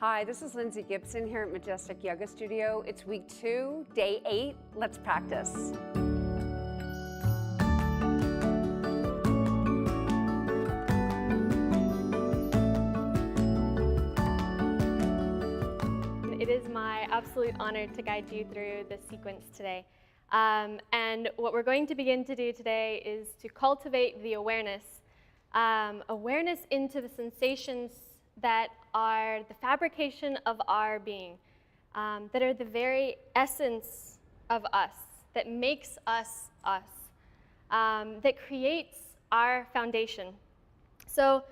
Hi, this is Lindsay Gibson here at Majestic Yoga Studio. It's week 2, day 8. Let's practice. It is my absolute honor to guide you through this sequence today. And what we're going to begin to do today is to cultivate the awareness into the sensations that are the fabrication of our being, that are the very essence of us, that makes us us, that creates our foundation. So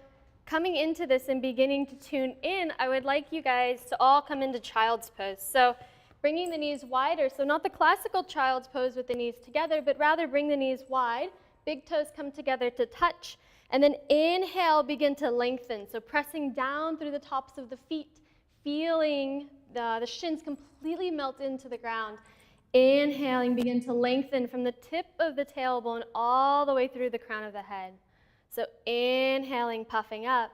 coming into this and beginning to tune in, I would like you guys to all come into child's pose. So bringing the knees wider, so not the classical child's pose with the knees together, but rather bring the knees wide, big toes come together to touch, and then inhale, begin to lengthen. So pressing down through the tops of the feet, feeling the shins completely melt into the ground. Inhaling, begin to lengthen from the tip of the tailbone all the way through the crown of the head. So inhaling, puffing up.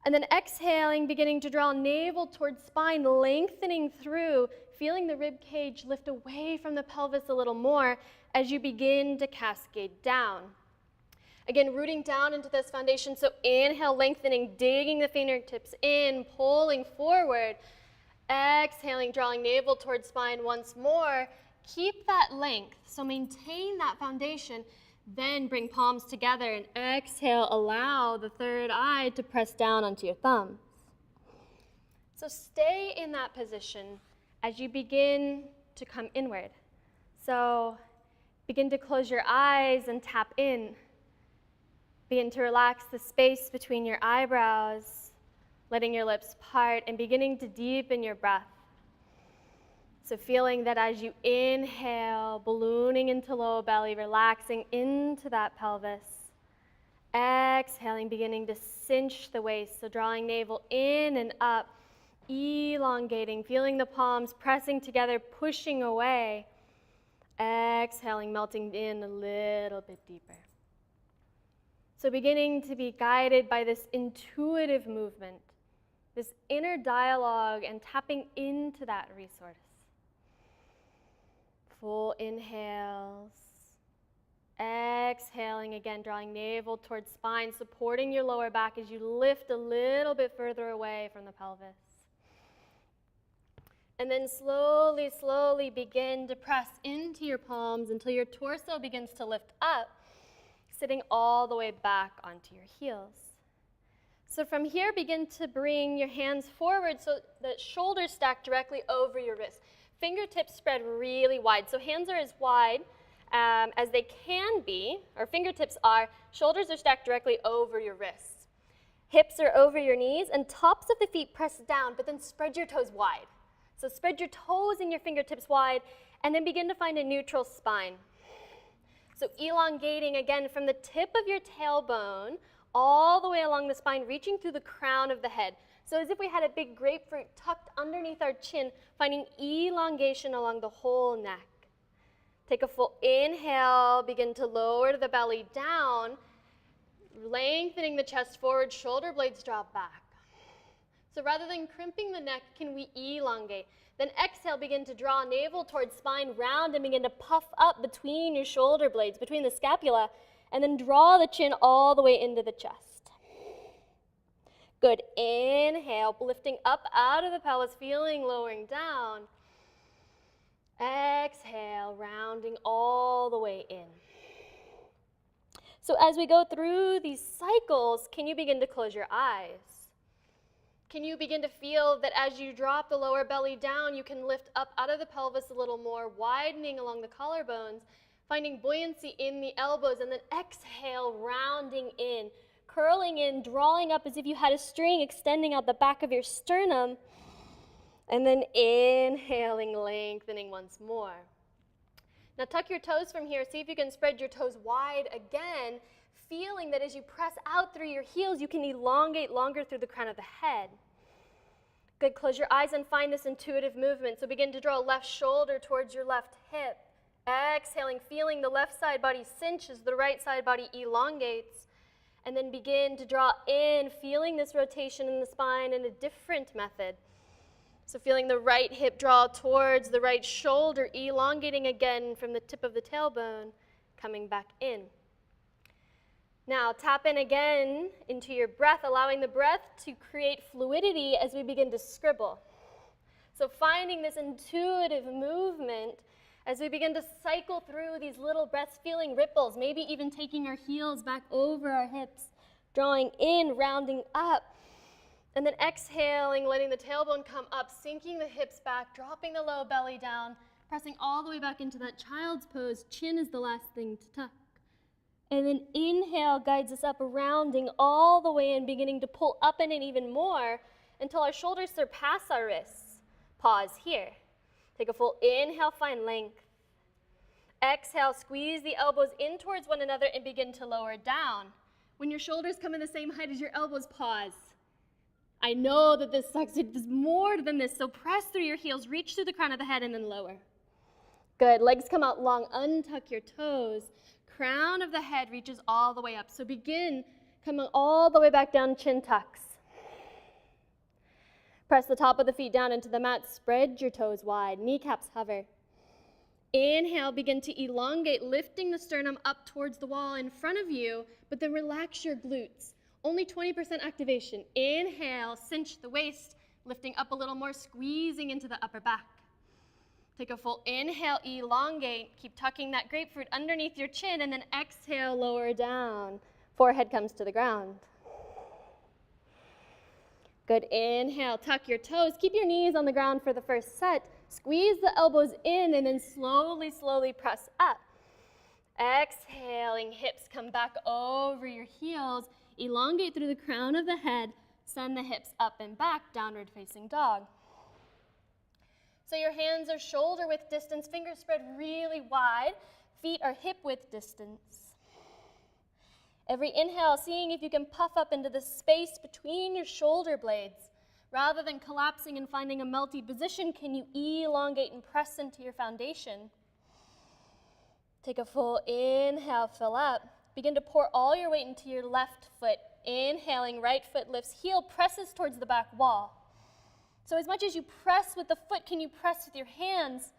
And then exhaling, beginning to draw navel towards spine, lengthening through, feeling the rib cage lift away from the pelvis a little more as you begin to cascade down. Again, rooting down into this foundation, so inhale, lengthening, digging the fingertips in, pulling forward. Exhaling, drawing navel towards spine once more. Keep that length, so maintain that foundation. Then bring palms together and exhale, allow the third eye to press down onto your thumbs. So stay in that position as you begin to come inward. So begin to close your eyes and tap in. Begin to relax the space between your eyebrows, letting your lips part and beginning to deepen your breath. So feeling that as you inhale, ballooning into low belly, relaxing into that pelvis. Exhaling, beginning to cinch the waist, so drawing navel in and up, elongating, feeling the palms pressing together, pushing away. Exhaling, melting in a little bit deeper. So beginning to be guided by this intuitive movement, this inner dialogue, and tapping into that resource. Full inhales. Exhaling again, drawing navel towards spine, supporting your lower back as you lift a little bit further away from the pelvis. And then slowly, slowly begin to press into your palms until your torso begins to lift up, sitting all the way back onto your heels. So from here, begin to bring your hands forward so that shoulders stack directly over your wrists. Fingertips spread really wide. So hands are as wide as they can be, or fingertips are. Shoulders are stacked directly over your wrists. Hips are over your knees, and tops of the feet press down, but then spread your toes wide. So spread your toes and your fingertips wide, and then begin to find a neutral spine. So elongating again from the tip of your tailbone all the way along the spine, reaching through the crown of the head. So as if we had a big grapefruit tucked underneath our chin, finding elongation along the whole neck. Take a full inhale, begin to lower the belly down, lengthening the chest forward, shoulder blades drop back. So rather than crimping the neck, can we elongate? Then exhale, begin to draw navel towards spine, round, and begin to puff up between your shoulder blades, between the scapula, and then draw the chin all the way into the chest. Good. Inhale, lifting up out of the pelvis, feeling lowering down. Exhale, rounding all the way in. So as we go through these cycles, can you begin to close your eyes? Can you begin to feel that as you drop the lower belly down, you can lift up out of the pelvis a little more, widening along the collarbones, finding buoyancy in the elbows, and then exhale, rounding in, curling in, drawing up as if you had a string extending out the back of your sternum, and then inhaling, lengthening once more. Now tuck your toes from here. See if you can spread your toes wide again, feeling that as you press out through your heels, you can elongate longer through the crown of the head. Good. Close your eyes and find this intuitive movement. So begin to draw left shoulder towards your left hip. Exhaling, feeling the left side body cinch as the right side body elongates. And then begin to draw in, feeling this rotation in the spine in a different method. So feeling the right hip draw towards the right shoulder, elongating again from the tip of the tailbone, coming back in. Now tap in again into your breath, allowing the breath to create fluidity as we begin to scribble. So finding this intuitive movement as we begin to cycle through these little breaths, feeling ripples, maybe even taking our heels back over our hips, drawing in, rounding up, and then exhaling, letting the tailbone come up, sinking the hips back, dropping the low belly down, pressing all the way back into that child's pose. Chin is the last thing to tuck. And then inhale guides us up, rounding all the way in, beginning to pull up and in even more until our shoulders surpass our wrists. Pause here. Take a full inhale, find length. Exhale, squeeze the elbows in towards one another and begin to lower down. When your shoulders come in the same height as your elbows, pause. I know that this sucks. It's more than this, so press through your heels, reach through the crown of the head, and then lower. Good. Legs come out long. Untuck your toes. Crown of the head reaches all the way up. So begin coming all the way back down, chin tucks. Press the top of the feet down into the mat. Spread your toes wide. Kneecaps hover. Inhale, begin to elongate, lifting the sternum up towards the wall in front of you, but then relax your glutes. Only 20% activation. Inhale, cinch the waist, lifting up a little more, squeezing into the upper back. Take a full inhale, elongate. Keep tucking that grapefruit underneath your chin, and then exhale, lower down. Forehead comes to the ground. Good. Inhale, tuck your toes. Keep your knees on the ground for the first set. Squeeze the elbows in, and then slowly, slowly press up. Exhaling, hips come back over your heels. Elongate through the crown of the head. Send the hips up and back, downward facing dog. So your hands are shoulder width distance, fingers spread really wide, feet are hip width distance. Every inhale, seeing if you can puff up into the space between your shoulder blades. Rather than collapsing and finding a melty position, can you elongate and press into your foundation? Take a full inhale, fill up. Begin to pour all your weight into your left foot. Inhaling, right foot lifts, heel presses towards the back wall. So as much as you press with the foot, can you press with your hands,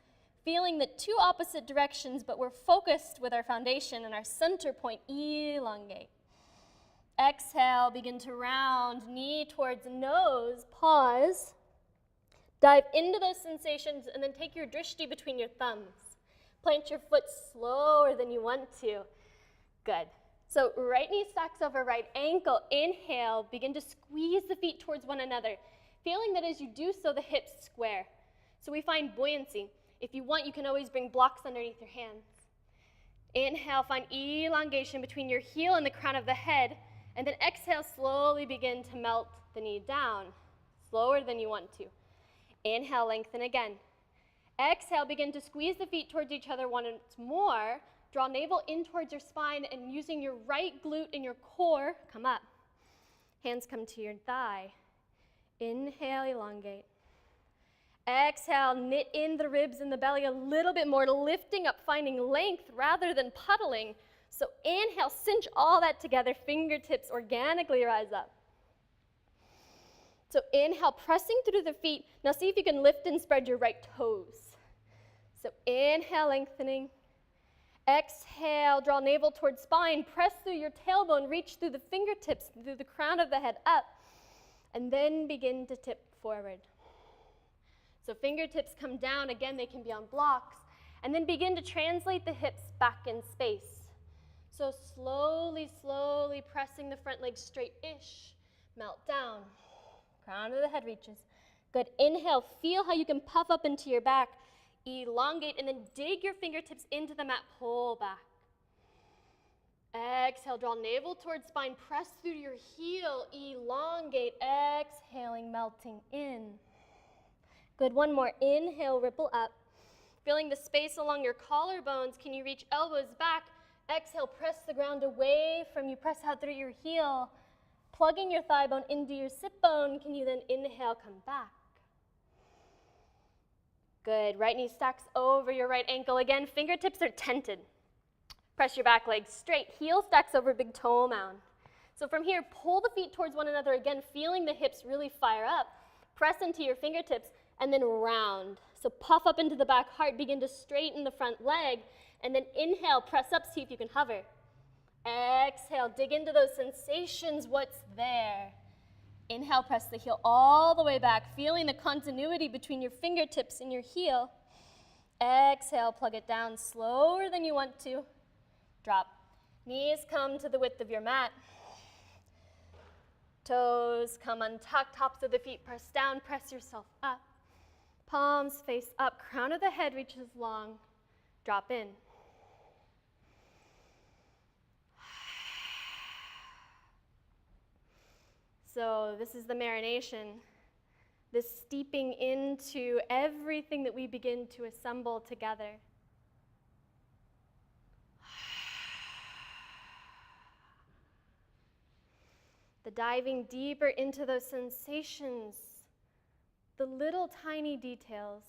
feeling that two opposite directions, but we're focused with our foundation and our center point. Elongate. Exhale, begin to round, knee towards nose, pause. Dive into those sensations and then take your drishti between your thumbs. Plant your foot slower than you want to. Good. So right knee stacks over right ankle. Inhale, begin to squeeze the feet towards one another. Feeling that as you do so, the hips square. So we find buoyancy. If you want, you can always bring blocks underneath your hands. Inhale, find elongation between your heel and the crown of the head. And then exhale, slowly begin to melt the knee down, slower than you want to. Inhale, lengthen again. Exhale, begin to squeeze the feet towards each other once more. Draw navel in towards your spine and using your right glute and your core, come up. Hands come to your thigh. Inhale, elongate. Exhale, knit in the ribs and the belly a little bit more, lifting up, finding length rather than puddling. So inhale, cinch all that together, fingertips organically rise up. So inhale, pressing through the feet. Now see if you can lift and spread your right toes. So inhale, lengthening. Exhale, draw navel towards spine, press through your tailbone, reach through the fingertips, through the crown of the head up, and then begin to tip forward. So fingertips come down, again they can be on blocks, and then begin to translate the hips back in space. So slowly, slowly pressing the front leg straight-ish, melt down, crown of the head reaches. Good, inhale, feel how you can puff up into your back, elongate, and then dig your fingertips into the mat, pull back. Exhale, draw navel towards spine, press through your heel, elongate, exhaling, melting in. Good, one more, inhale, ripple up. Feeling the space along your collarbones, can you reach elbows back? Exhale, press the ground away from you, press out through your heel. Plugging your thigh bone into your sit bone, can you then inhale, come back? Good, right knee stacks over your right ankle. Again, fingertips are tented. Press your back leg straight, heel stacks over big toe mound. So from here, pull the feet towards one another again, feeling the hips really fire up. Press into your fingertips and then round. So puff up into the back heart, begin to straighten the front leg, and then inhale, press up, see if you can hover. Exhale, dig into those sensations, what's there? Inhale, press the heel all the way back, feeling the continuity between your fingertips and your heel. Exhale, plug it down slower than you want to. Drop. Knees come to the width of your mat. Toes come untucked, tops of the feet press down, press yourself up. Palms face up, crown of the head reaches long. Drop in. So this is the marination, this steeping into everything that we begin to assemble together. The diving deeper into those sensations, the little tiny details,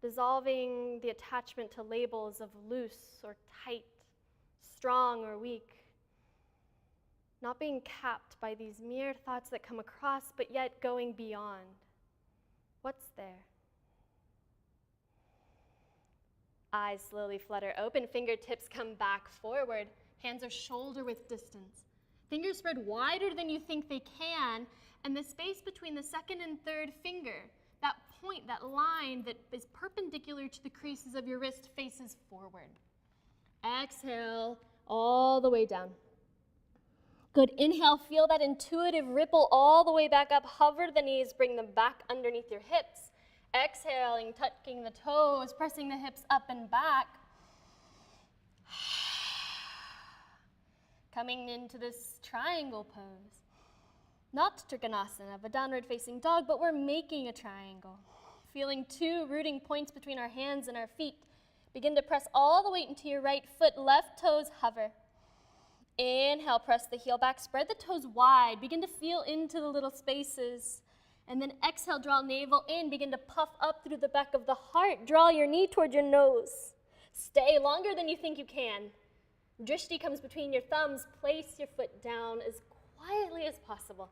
dissolving the attachment to labels of loose or tight, strong or weak. Not being capped by these mere thoughts that come across, but yet going beyond. What's there? Eyes slowly flutter open, fingertips come back forward, hands are shoulder width distance. Fingers spread wider than you think they can, and the space between the second and third finger, that point, that line that is perpendicular to the creases of your wrist, faces forward. Exhale all the way down. Good. Inhale, feel that intuitive ripple all the way back up. Hover the knees, bring them back underneath your hips. Exhaling, tucking the toes, pressing the hips up and back. Coming into this triangle pose. Not Trikonasana of a downward facing dog, but we're making a triangle. Feeling two rooting points between our hands and our feet. Begin to press all the weight into your right foot, left toes hover. Inhale, press the heel back, spread the toes wide, begin to feel into the little spaces. And then exhale, draw navel in, begin to puff up through the back of the heart. Draw your knee toward your nose. Stay longer than you think you can. Drishti comes between your thumbs, place your foot down as quietly as possible.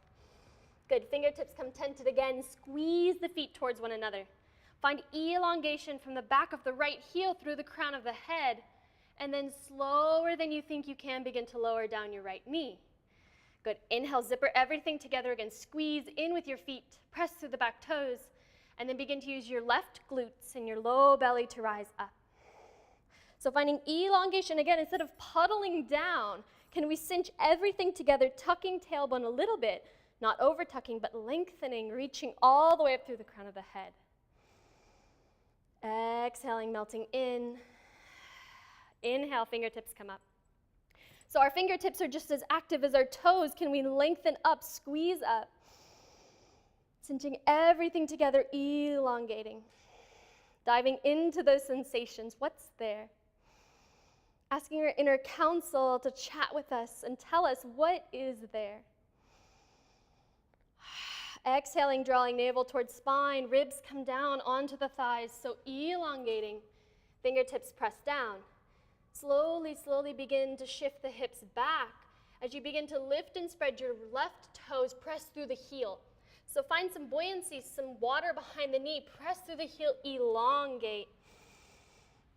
Good, fingertips come tented again, squeeze the feet towards one another. Find elongation from the back of the right heel through the crown of the head. And then slower than you think you can, begin to lower down your right knee. Good. Inhale, zipper everything together again. Squeeze in with your feet. Press through the back toes. And then begin to use your left glutes and your low belly to rise up. So finding elongation again, instead of puddling down, can we cinch everything together, tucking tailbone a little bit, not over tucking, but lengthening, reaching all the way up through the crown of the head. Exhaling, melting in. Inhale, fingertips come up. So our fingertips are just as active as our toes. Can we lengthen up, squeeze up? Cinching everything together, elongating. Diving into those sensations. What's there? Asking our inner counsel to chat with us and tell us what is there. Exhaling, drawing navel towards spine. Ribs come down onto the thighs, so elongating. Fingertips press down. Slowly, slowly begin to shift the hips back. As you begin to lift and spread your left toes, press through the heel. So find some buoyancy, some water behind the knee. Press through the heel, elongate.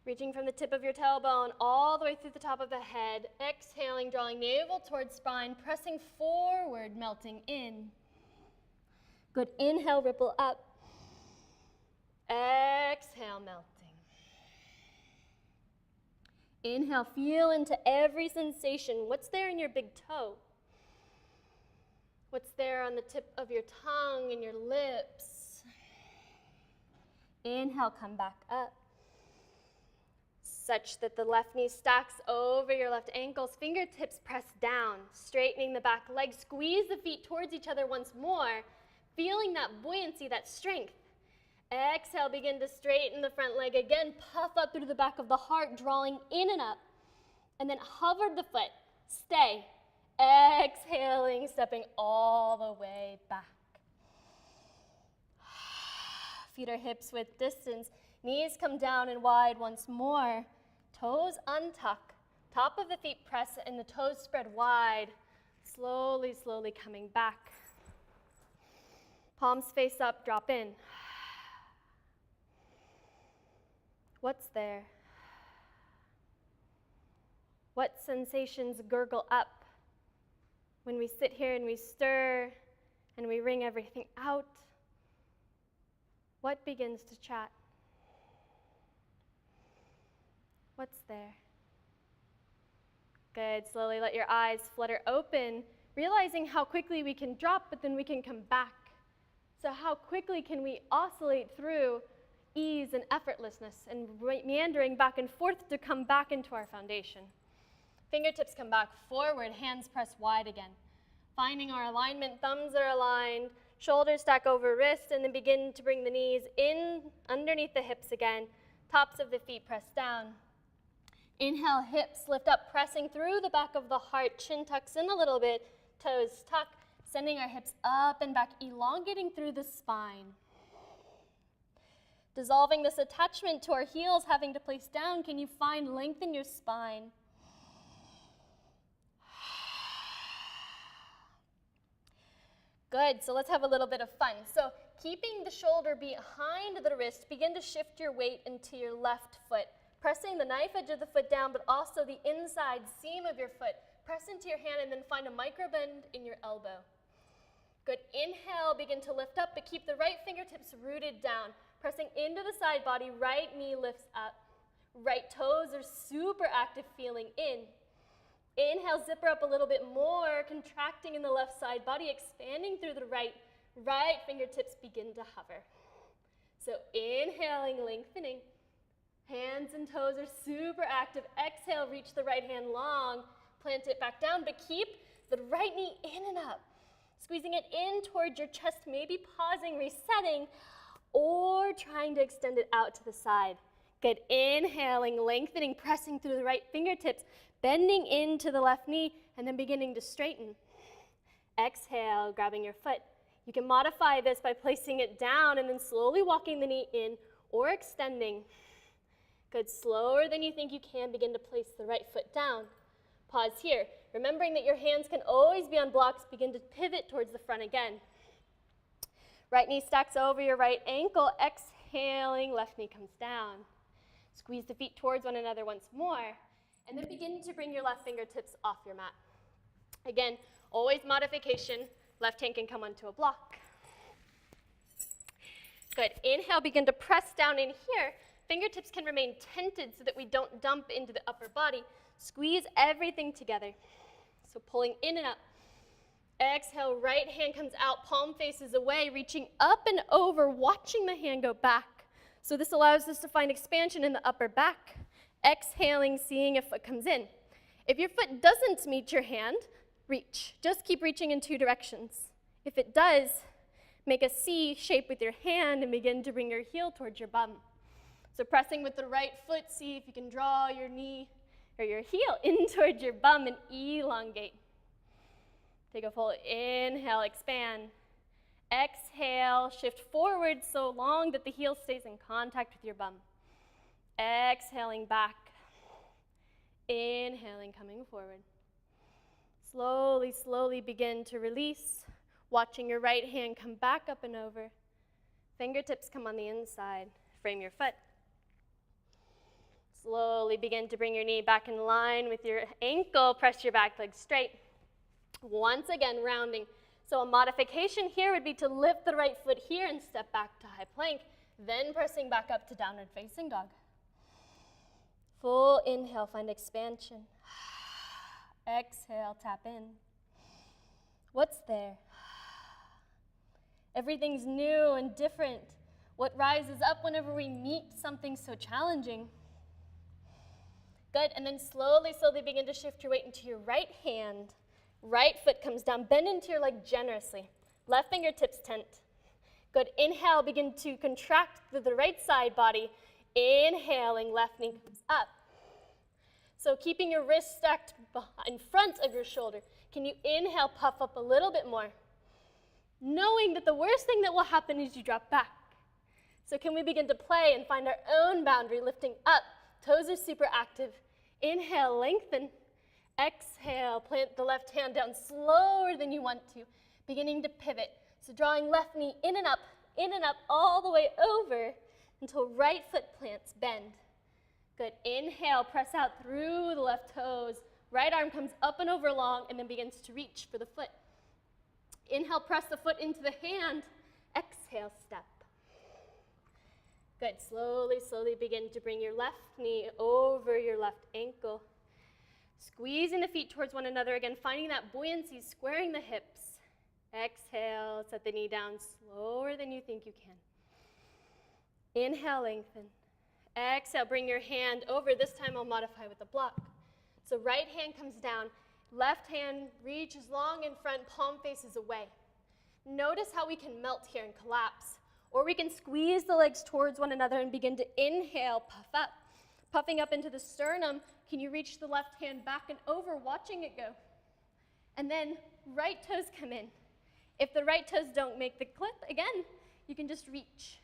Reaching from the tip of your tailbone all the way through the top of the head. Exhaling, drawing navel towards spine, pressing forward, melting in. Good. Inhale, ripple up. Exhale, melting. Inhale, feel into every sensation. What's there in your big toe? What's there on the tip of your tongue and your lips? Inhale, come back up. Such that the left knee stacks over your left ankles. Fingertips press down, straightening the back leg. Squeeze the feet towards each other once more, feeling that buoyancy, that strength. Exhale, begin to straighten the front leg again. Puff up through the back of the heart, drawing in and up. And then hover the foot. Stay. Exhaling, stepping all the way back. Feet are hips width distance. Knees come down and wide once more. Toes untuck. Top of the feet press and the toes spread wide. Slowly, slowly coming back. Palms face up, drop in. What's there? What sensations gurgle up when we sit here and we stir and we wring everything out? What begins to chat? What's there? Good. Slowly let your eyes flutter open, realizing how quickly we can drop, but then we can come back. So how quickly can we oscillate through ease and effortlessness and meandering back and forth to come back into our foundation? Fingertips come back forward, hands press wide again. Finding our alignment, thumbs are aligned, shoulders stack over wrists, and then begin to bring the knees in underneath the hips again. Tops of the feet press down. Inhale, hips lift up, pressing through the back of the heart. Chin tucks in a little bit, toes tuck, sending our hips up and back, elongating through the spine. Dissolving this attachment to our heels, having to place down, can you find length in your spine? Good, so let's have a little bit of fun. So keeping the shoulder behind the wrist, begin to shift your weight into your left foot. Pressing the knife edge of the foot down, but also the inside seam of your foot. Press into your hand and then find a micro bend in your elbow. Good, inhale, begin to lift up, but keep the right fingertips rooted down. Pressing into the side body, right knee lifts up. Right toes are super active, feeling in. Inhale, zipper up a little bit more, contracting in the left side body, expanding through the right. Right fingertips begin to hover. So inhaling, lengthening. Hands and toes are super active. Exhale, reach the right hand long. Plant it back down, but keep the right knee in and up. Squeezing it in towards your chest, maybe pausing, resetting, or trying to extend it out to the side. Good, inhaling, lengthening, pressing through the right fingertips, bending into the left knee, and then beginning to straighten. Exhale, grabbing your foot. You can modify this by placing it down and then slowly walking the knee in or extending. Good, slower than you think you can, begin to place the right foot down. Pause here. Remembering that your hands can always be on blocks, begin to pivot towards the front again. Right knee stacks over your right ankle, exhaling, left knee comes down. Squeeze the feet towards one another once more, and then begin to bring your left fingertips off your mat. Again, always modification, left hand can come onto a block. Good, inhale, begin to press down in here. Fingertips can remain tented so that we don't dump into the upper body. Squeeze everything together. So pulling in and up. Exhale, right hand comes out, palm faces away, reaching up and over, watching the hand go back. So this allows us to find expansion in the upper back. Exhaling, seeing if foot comes in. If your foot doesn't meet your hand, reach. Just keep reaching in two directions. If it does, make a C shape with your hand and begin to bring your heel towards your bum. So pressing with the right foot, see if you can draw your knee or your heel in towards your bum and elongate. Take a full inhale, expand. Exhale, shift forward so long that the heel stays in contact with your bum. Exhaling back. Inhaling, coming forward. Slowly, slowly begin to release, watching your right hand come back up and over. Fingertips come on the inside. Frame your foot. Slowly begin to bring your knee back in line with your ankle. Press your back leg straight. Once again, rounding. So a modification here would be to lift the right foot here and step back to high plank, then pressing back up to downward facing dog. Full inhale, find expansion. Exhale, tap in. What's there? Everything's new and different. What rises up whenever we meet something so challenging? Good, and then slowly, slowly begin to shift your weight into your right hand. Right foot comes down, bend into your leg generously. Left fingertips tent. Good, inhale, begin to contract through the right side body. Inhaling, left knee comes up. So keeping your wrist stacked in front of your shoulder. Can you inhale, puff up a little bit more? Knowing that the worst thing that will happen is you drop back. So can we begin to play and find our own boundary, lifting up. Toes are super active. Inhale, lengthen. Exhale, plant the left hand down slower than you want to, beginning to pivot. So drawing left knee in and up, all the way over until right foot plants, bend. Good, inhale, press out through the left toes. Right arm comes up and over long and then begins to reach for the foot. Inhale, press the foot into the hand. Exhale, step. Good, slowly, slowly begin to bring your left knee over your left ankle. Squeezing the feet towards one another again, finding that buoyancy, squaring the hips. Exhale, set the knee down slower than you think you can. Inhale, lengthen. Exhale, bring your hand over. This time I'll modify with a block. So right hand comes down, left hand reaches long in front, palm faces away. Notice how we can melt here and collapse. Or we can squeeze the legs towards one another and begin to inhale, puff up. Puffing up into the sternum, can you reach the left hand back and over, watching it go? And then right toes come in. If the right toes don't make the clip, again, you can just reach.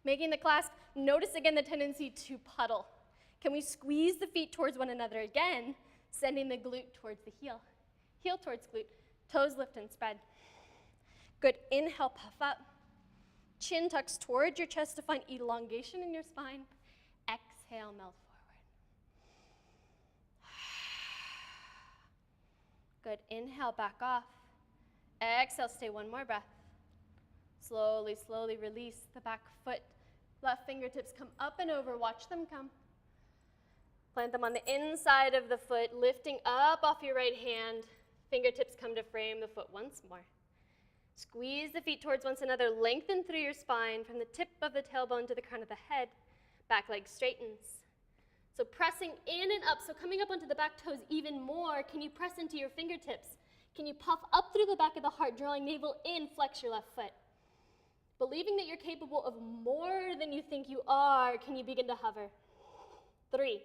Making the clasp, notice again the tendency to puddle. Can we squeeze the feet towards one another again, sending the glute towards the heel? Heel towards glute, toes lift and spread. Good, inhale, puff up. Chin tucks towards your chest to find elongation in your spine. Exhale, melt forward. Good, inhale, back off. Exhale, stay one more breath. Slowly, slowly release the back foot. Left fingertips come up and over, watch them come. Plant them on the inside of the foot, lifting up off your right hand. Fingertips come to frame the foot once more. Squeeze the feet towards one another, lengthen through your spine from the tip of the tailbone to the crown of the head. Back leg straightens. So pressing in and up, so coming up onto the back toes even more. Can you press into your fingertips? Can you puff up through the back of the heart, drawing navel in, flex your left foot? Believing that you're capable of more than you think you are, can you begin to hover? 3,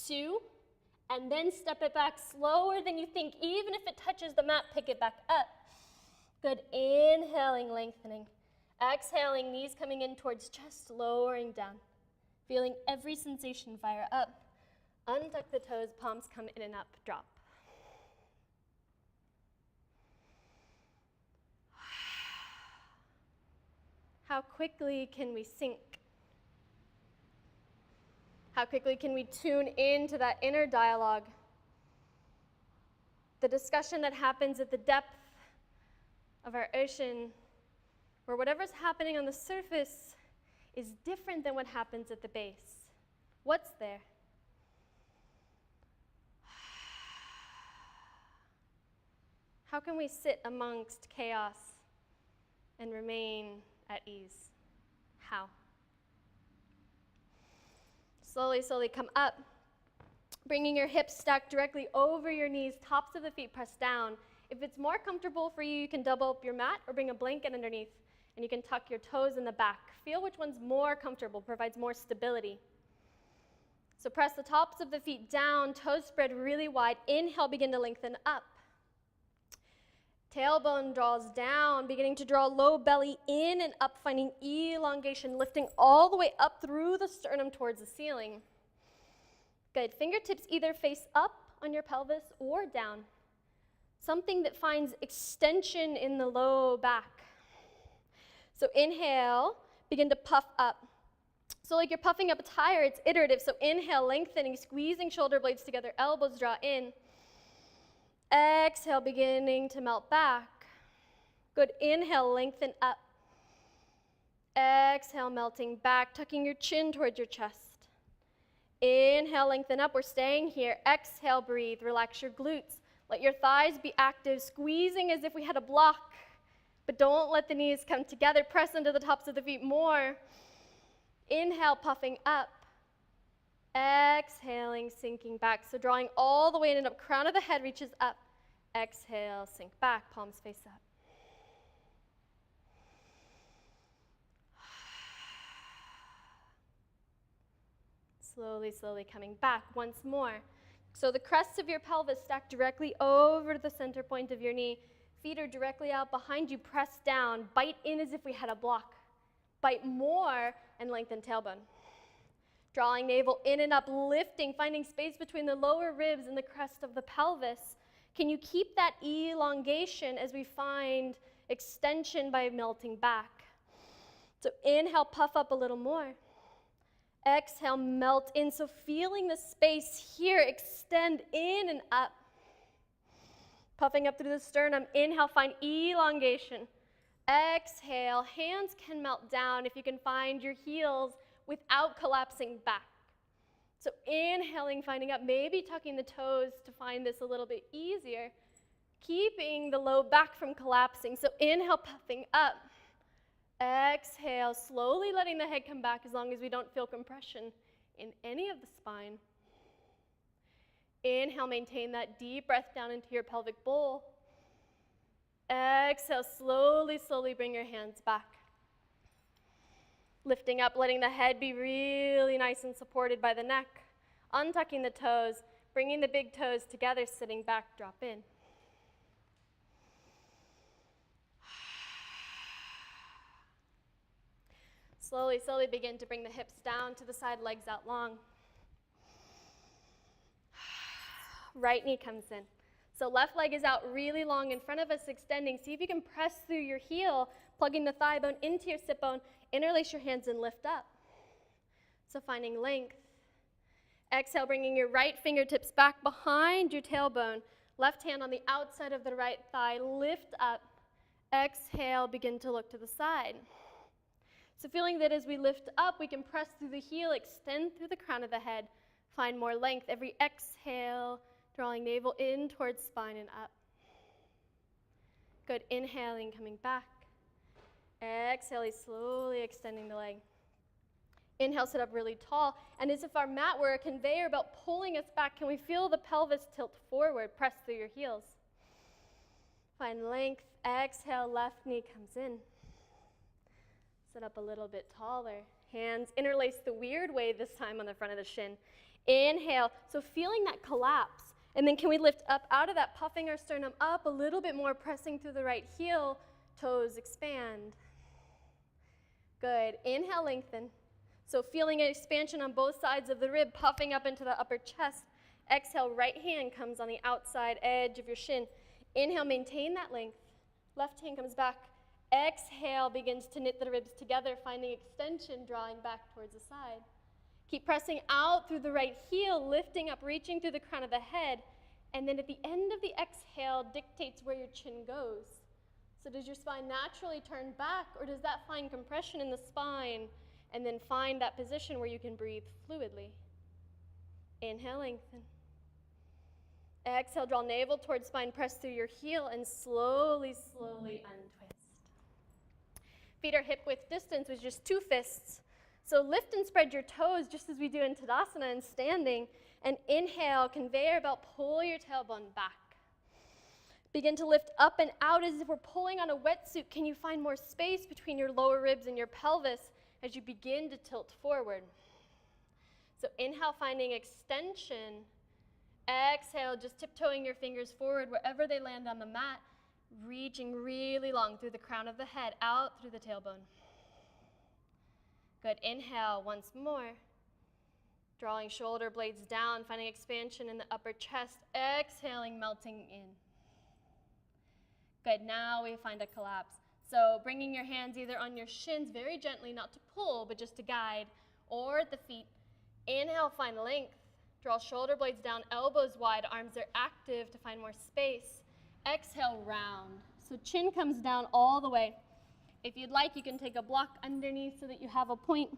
2, and then step it back slower than you think. Even if it touches the mat, pick it back up. Good, inhaling, lengthening. Exhaling, knees coming in towards chest, lowering down. Feeling every sensation fire up. Untuck the toes, palms come in and up, drop. How quickly can we sink? How quickly can we tune into that inner dialogue? The discussion that happens at the depth of our ocean, where whatever's happening on the surface is different than what happens at the base. What's there? How can we sit amongst chaos and remain at ease? How? Slowly, slowly come up, bringing your hips stacked directly over your knees, tops of the feet pressed down. If it's more comfortable for you, you can double up your mat or bring a blanket underneath, and you can tuck your toes in the back. Feel which one's more comfortable, provides more stability. So press the tops of the feet down, toes spread really wide. Inhale, begin to lengthen up. Tailbone draws down, beginning to draw low belly in and up, finding elongation, lifting all the way up through the sternum towards the ceiling. Good. Fingertips either face up on your pelvis or down. Something that finds extension in the low back. So inhale, begin to puff up. So like you're puffing up a tire, it's iterative. So inhale, lengthening, squeezing shoulder blades together, elbows draw in. Exhale, beginning to melt back. Good, inhale, lengthen up. Exhale, melting back, tucking your chin towards your chest. Inhale, lengthen up, we're staying here. Exhale, breathe, relax your glutes. Let your thighs be active, squeezing as if we had a block. But don't let the knees come together, press into the tops of the feet more. Inhale, puffing up. Exhaling, sinking back. So drawing all the way in and up, crown of the head reaches up. Exhale, sink back, palms face up. Slowly, slowly coming back once more. So the crests of your pelvis stack directly over the center point of your knee. Feet are directly out behind you, press down, bite in as if we had a block. Bite more and lengthen tailbone. Drawing navel in and up, lifting, finding space between the lower ribs and the crest of the pelvis. Can you keep that elongation as we find extension by melting back? So inhale, puff up a little more. Exhale, melt in. So feeling the space here, extend in and up. Puffing up through the sternum. Inhale, find elongation. Exhale, hands can melt down if you can find your heels without collapsing back. So inhaling, finding up, maybe tucking the toes to find this a little bit easier. Keeping the low back from collapsing. So inhale, puffing up. Exhale, slowly letting the head come back as long as we don't feel compression in any of the spine. Inhale, maintain that deep breath down into your pelvic bowl. Exhale, slowly, slowly bring your hands back. Lifting up, letting the head be really nice and supported by the neck. Untucking the toes, bringing the big toes together, sitting back, drop in. Slowly, slowly begin to bring the hips down to the side, legs out long. Right knee comes in. So left leg is out really long in front of us, extending. See if you can press through your heel, plugging the thigh bone into your sit bone. Interlace your hands and lift up. So finding length. Exhale, bringing your right fingertips back behind your tailbone. Left hand on the outside of the right thigh. Lift up. Exhale, begin to look to the side. So feeling that as we lift up, we can press through the heel, extend through the crown of the head. Find more length. Every exhale, drawing navel in towards spine and up. Good. Inhaling, coming back. Exhaling, slowly extending the leg. Inhale, sit up really tall. And as if our mat were a conveyor belt pulling us back, can we feel the pelvis tilt forward? Press through your heels. Find length. Exhale, left knee comes in. Sit up a little bit taller. Hands interlace the weird way this time on the front of the shin. Inhale. So feeling that collapse. And then can we lift up out of that, puffing our sternum up a little bit more, pressing through the right heel, toes expand. Good. Inhale, lengthen. So feeling an expansion on both sides of the rib, puffing up into the upper chest. Exhale, right hand comes on the outside edge of your shin. Inhale, maintain that length. Left hand comes back. Exhale, begins to knit the ribs together, finding extension, drawing back towards the side. Keep pressing out through the right heel, lifting up, reaching through the crown of the head. And then at the end of the exhale dictates where your chin goes. So does your spine naturally turn back, or does that find compression in the spine? And then find that position where you can breathe fluidly. Inhale, lengthen. Exhale, draw navel towards spine, press through your heel, and slowly, slowly untwist. Feet are hip width distance with just 2 fists. So lift and spread your toes just as we do in Tadasana and standing. And inhale, conveyor belt, pull your tailbone back. Begin to lift up and out as if we're pulling on a wetsuit. Can you find more space between your lower ribs and your pelvis as you begin to tilt forward? So inhale, finding extension. Exhale, just tiptoeing your fingers forward wherever they land on the mat, reaching really long through the crown of the head, out through the tailbone. Good. Inhale once more. Drawing shoulder blades down, finding expansion in the upper chest. Exhaling, melting in. Good. Now we find a collapse. So bringing your hands either on your shins very gently, not to pull, but just to guide, or at the feet. Inhale, find length. Draw shoulder blades down, elbows wide, arms are active to find more space. Exhale, round. So chin comes down all the way. If you'd like, you can take a block underneath so that you have a point.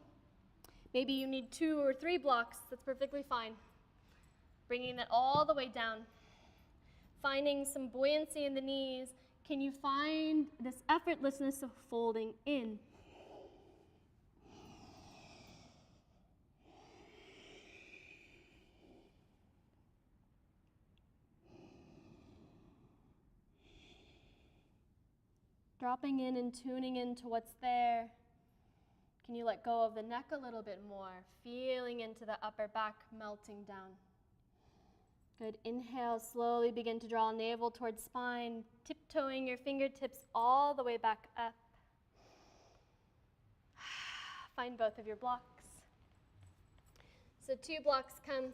Maybe you need 2 or 3 blocks. That's perfectly fine. Bringing that all the way down. Finding some buoyancy in the knees. Can you find this effortlessness of folding in? Dropping in and tuning into what's there. Can you let go of the neck a little bit more? Feeling into the upper back, melting down. Good. Inhale, slowly begin to draw navel towards spine, tiptoeing your fingertips all the way back up. Find both of your blocks. So 2 blocks come.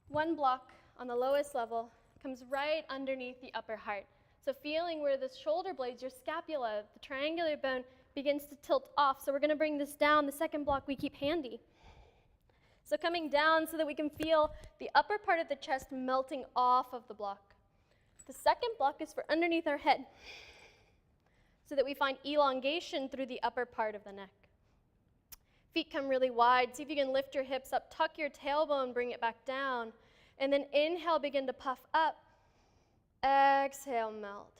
1 block on the lowest level comes right underneath the upper heart. So feeling where the shoulder blades, your scapula, the triangular bone, begins to tilt off. So we're going to bring this down. The second block we keep handy. So coming down so that we can feel the upper part of the chest melting off of the block. The second block is for underneath our head, so that we find elongation through the upper part of the neck. Feet come really wide. See if you can lift your hips up, tuck your tailbone, bring it back down, and then inhale, begin to puff up. Exhale, melt.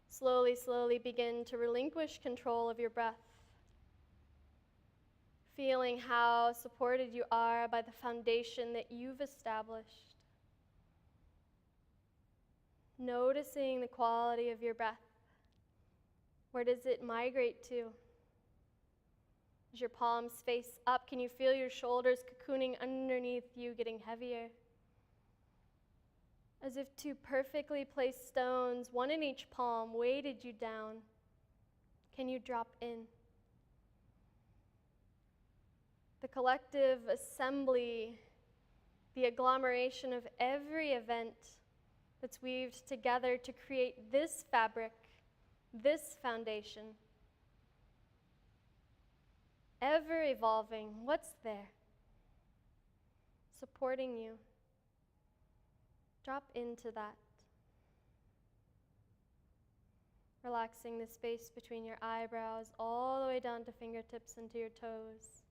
Slowly, slowly begin to relinquish control of your breath. Feeling how supported you are by the foundation that you've established. Noticing the quality of your breath. Where does it migrate to? As your palms face up, can you feel your shoulders cocooning underneath you, getting heavier? As if 2 perfectly placed stones, 1 in each palm, weighted you down. Can you drop in? The collective assembly, the agglomeration of every event that's weaved together to create this fabric, this foundation. Ever evolving, what's there? Supporting you. Drop into that. Relaxing the space between your eyebrows all the way down to fingertips and to your toes.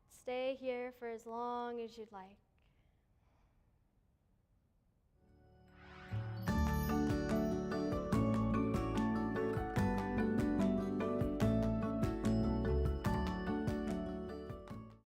Stay here for as long as you'd like.